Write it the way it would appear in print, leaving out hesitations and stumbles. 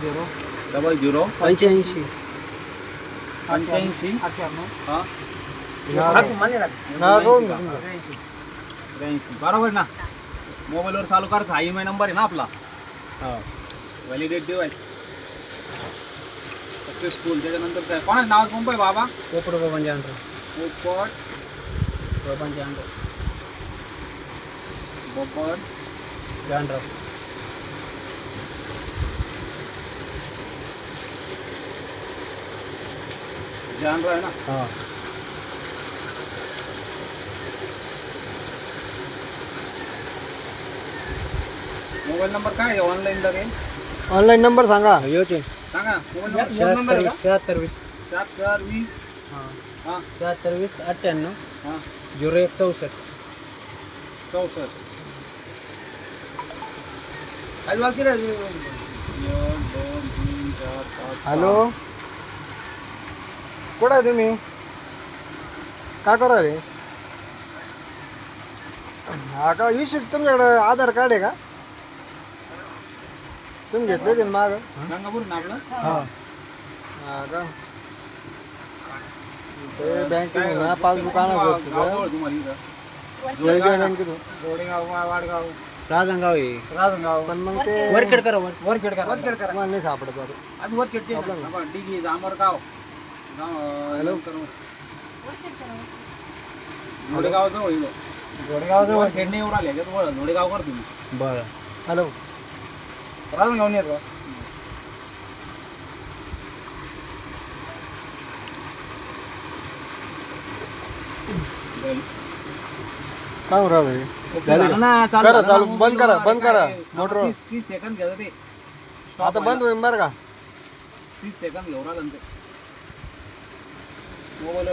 00 85 85 98 बरोबर ना. मोबाईलवर चालू करायचा हा EMI नंबर आहे ना आपला. Validate device successful. त्याच्यानंतर काय कोणाचं नाव पंप आहे बाबा? पोपट बाबा जानराव. पोपट बाबा जानराव. पोपट जानराव. जानराव आहे ना. हां. मोबाईल नंबर काय आहे ऑनलाईन लगेच ऑनलाईन नंबर सांगा. योचे सांगा. Mobile number 76 20. 720 हां 76 20 98 हां 01 64. 64. काय बाकी रे? 1 2 3 4 5. हॅलो, कुठं आहे तुम्ही? काय करा रे? हा का विषय तुमच्याकडं आधार कार्ड आहे का? तुम्ही घेतले ते माग? गंगापूर ना आपलं. हां. हा का ते बँकेत ना पासबुक आणायचं होतं गावाजवळ तुम्हाला इथं. वेगळ्या बँकेतून. जोडेगाव वाडगाव राजनगाव आहे. राजगाव. पण मग ते वरखेड करा. वरखेड करा. मला नाही सापडत आता. आज वरखेड डिगी जामरगाव हॅलो. जोडेगाव जवळ इथं. जोडेगाव जवळ खेड नाही एवढा आले जोडेगाव कर तुम्ही. बरं. हॅलो. राजगाव नाही का? काय हो राव हे? झालं ना, चालू करा झालं चालू. ना, बंद करा बंद करा काय? मोटर. 30 सेकंद घ्या ते. आता बंद होईल बरं का. 30 सेकंद घेऊन राहिलं ते मोबाईल.